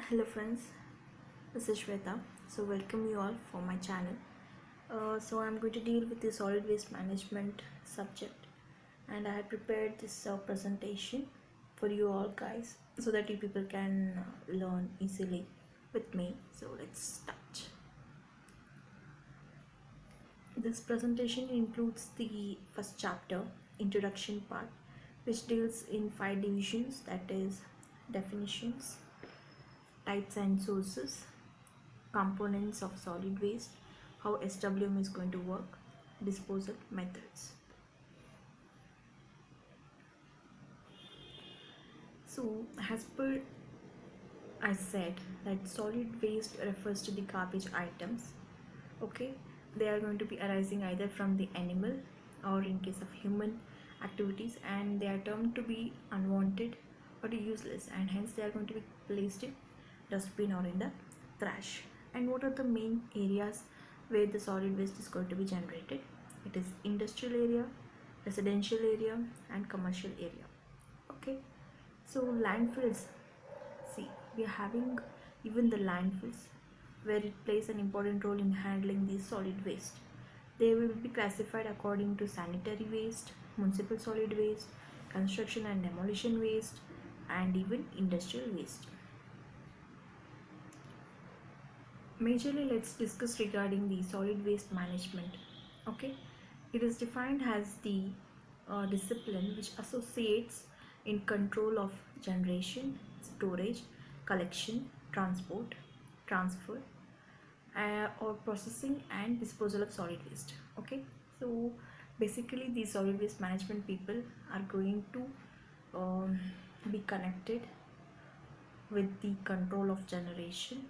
Hello friends, this is Swetha. So welcome you all for my channel. So I'm going to deal with the solid waste management subject, and I have prepared this presentation for you all guys so that you people can learn easily with me. So let's start. This presentation includes the first chapter, introduction part, which deals in 5 divisions, that is definitions, types and sources, components of solid waste, how SWM is going to work, disposal methods. So as per I said that solid waste refers to the garbage items. Okay, they are going to be arising either from the animal or in case of human activities, and they are termed to be unwanted or useless, and hence they are going to be placed in dustbin or in the trash. And what are the main areas where the solid waste is going to be generated? It is industrial area, residential area, and commercial area. Okay, so landfills, see, we are having even the landfills where it plays an important role in handling the solid waste. They will be classified according to sanitary waste, municipal solid waste, construction and demolition waste, and even industrial waste. Majorly, let's discuss regarding the solid waste management. Okay, it is defined as the discipline which associates in control of generation, storage, collection, transport, transfer, or processing and disposal of solid waste. Okay, so basically these solid waste management people are going to be connected with the control of generation,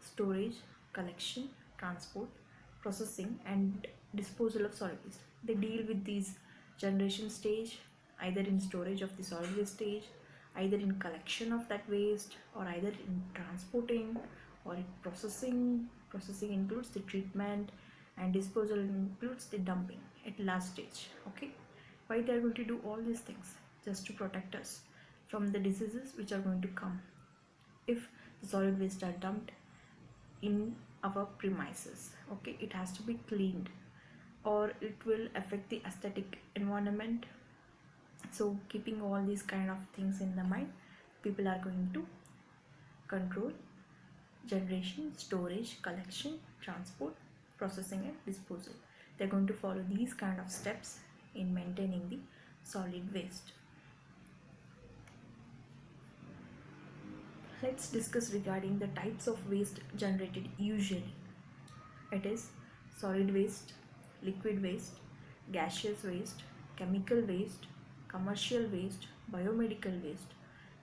storage, collection, transport, processing, and disposal of solid waste. They deal with these generation stage, either in storage of the solid waste stage, either in collection of that waste, or either in transporting or in processing. Processing includes the treatment, and disposal includes the dumping at last stage. Okay, why they are going to do all these things? Just to protect us from the diseases which are going to come if the solid waste are dumped in our premises. Okay, it has to be cleaned or it will affect the aesthetic environment. So keeping all these kind of things in the mind, people are going to control generation, storage, collection, transport, processing, and disposal. They're going to follow these kind of steps in maintaining the solid waste. Let's discuss regarding the types of waste generated usually. It is solid waste, liquid waste, gaseous waste, chemical waste, commercial waste, biomedical waste,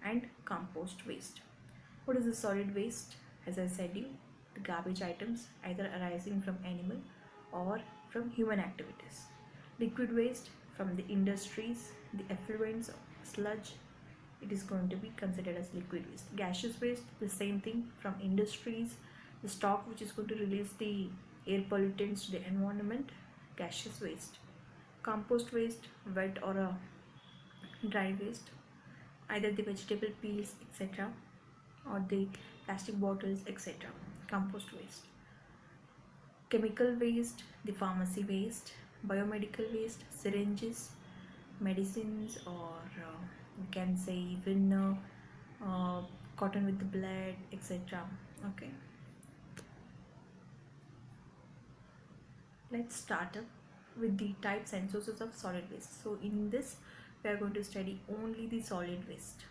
and compost waste. What is the solid waste? As I said you, the garbage items either arising from animal or from human activities. Liquid waste from the industries, the effluents, sludge, it is going to be considered as liquid waste. Gaseous waste, the same thing, from industries, the stock which is going to release the air pollutants to the environment, gaseous waste. Compost waste, wet or a dry waste, either the vegetable peels, etc., or the plastic bottles, etc., compost waste. Chemical waste, the pharmacy waste, biomedical waste, syringes, medicines, or we can say even cotton with the blood, etc. Okay, let's start up with the types and sources of solid waste. So in this we are going to study only the solid waste.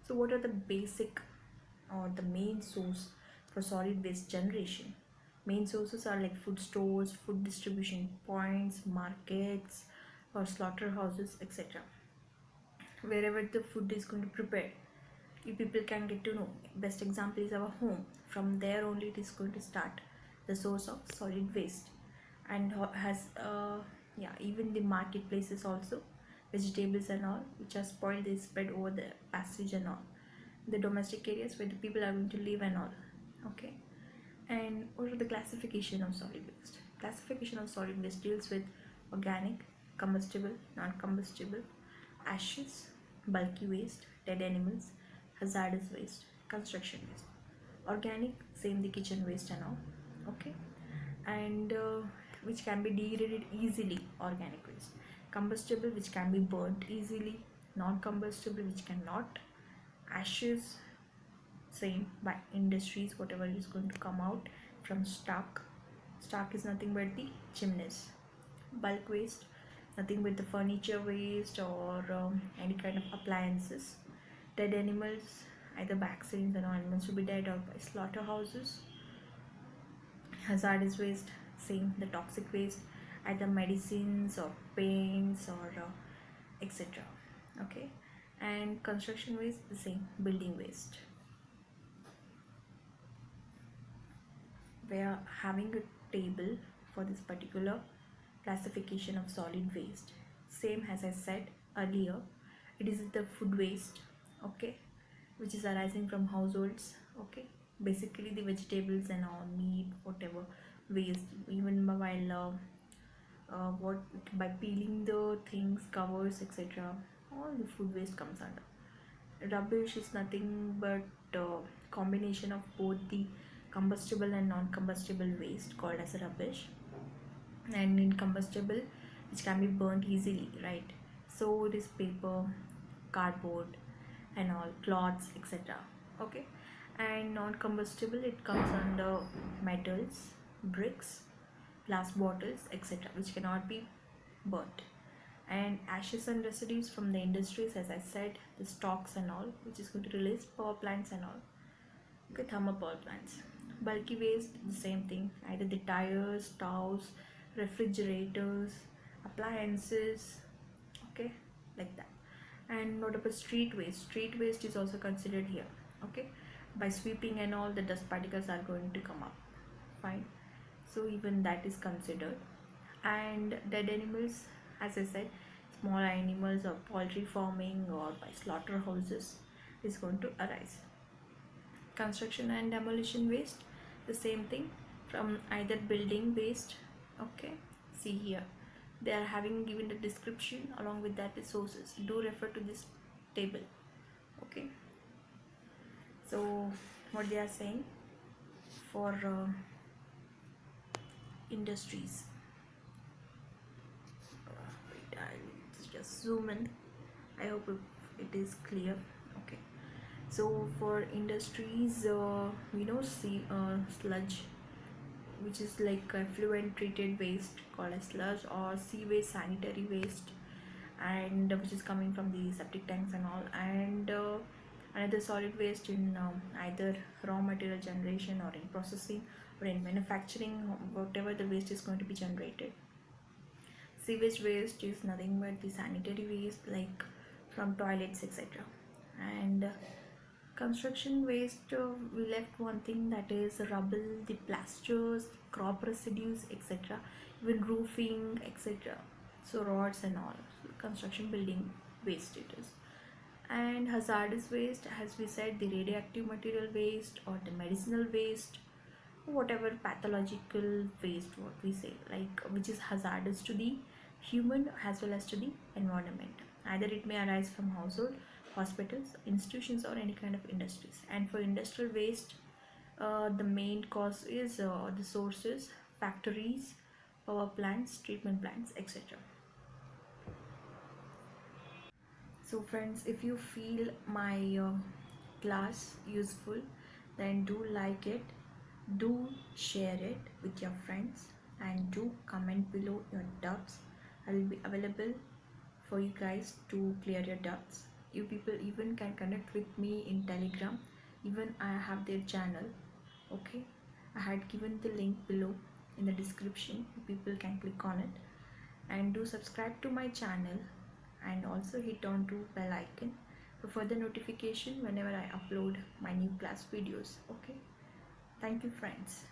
So what are the basic or the main source for solid waste generation? Main sources are like food stores, food distribution points, markets, or slaughterhouses, etc. Wherever the food is going to prepare, you people can get to know. Best example is our home. From there only it is going to start the source of solid waste, and has even the marketplaces also, vegetables and all which are spoiled, they spread over the passage and all, the domestic areas where the people are going to live and all. Okay, and what are the classification of solid waste? Classification of solid waste deals with organic, combustible, non-combustible, ashes, bulky waste, dead animals, hazardous waste, construction waste. Organic, same the kitchen waste and all. Okay. And which can be degraded easily, organic waste. Combustible, which can be burnt easily. Non-combustible, which cannot. Ashes, same by industries, whatever is going to come out from stock is nothing but the chimneys. Bulk waste, nothing but the furniture waste or any kind of appliances. Dead animals, either by accidents and animals to be dead or by slaughterhouses. Hazardous waste, same the toxic waste, either medicines or paints or etc. Okay. And construction waste, the same building waste. We are having a table for this particular classification of solid waste. Same as I said earlier, it is the food waste, okay, which is arising from households, okay, basically the vegetables and all, meat, whatever waste, even while what by peeling the things, covers, etc. All the food waste comes under. Rubbish is nothing but combination of both the combustible and non-combustible waste called as a rubbish. And in combustible, which can be burnt easily, right? So it is paper, cardboard and all, cloths, etc. Okay. And non-combustible, it comes under metals, bricks, glass bottles, etc., which cannot be burnt. And ashes and residues from the industries, as I said, the stocks and all, which is going to release power plants and all, okay, thermal power plants. Bulky waste, the same thing, either the tires, stoves, refrigerators, appliances, okay, like that. And what about street waste? Street waste is also considered here, okay. By sweeping and all, the dust particles are going to come up, fine, so even that is considered. And dead animals, as I said, small animals or poultry farming or by slaughterhouses is going to arise. Construction and demolition waste, the same thing, from either building waste, okay. See here, they are having given the description, along with that the sources. Do refer to this table, okay. So what they are saying for industries, wait, I'll just zoom in, I hope it is clear, okay. So for industries, we know see sludge, which is like effluent treated waste called as sludge, or sewage sanitary waste, and which is coming from the septic tanks and all. And another solid waste in either raw material generation or in processing or in manufacturing, whatever the waste is going to be generated. Sewage waste is nothing but the sanitary waste like from toilets, etc. And construction waste, we left one thing, that is rubble, the plasters, crop residues, etc., even roofing, etc. So rods and all, so construction building waste it is. And hazardous waste, as we said, the radioactive material waste or the medicinal waste, whatever pathological waste, what we say, like which is hazardous to the human as well as to the environment. Either it may arise from household, hospitals, institutions, or any kind of industries. And for industrial waste, the main cause is the sources, factories, power plants, treatment plants, etc. So friends, if you feel my class useful, then do like it, do share it with your friends, and do comment below your doubts. I will be available for you guys to clear your doubts. You people even can connect with me in Telegram, even I have their channel, okay. I had given the link below in the description, you people can click on it. And do subscribe to my channel, and also hit on to bell icon for further notification whenever I upload my new class videos, okay. Thank you friends.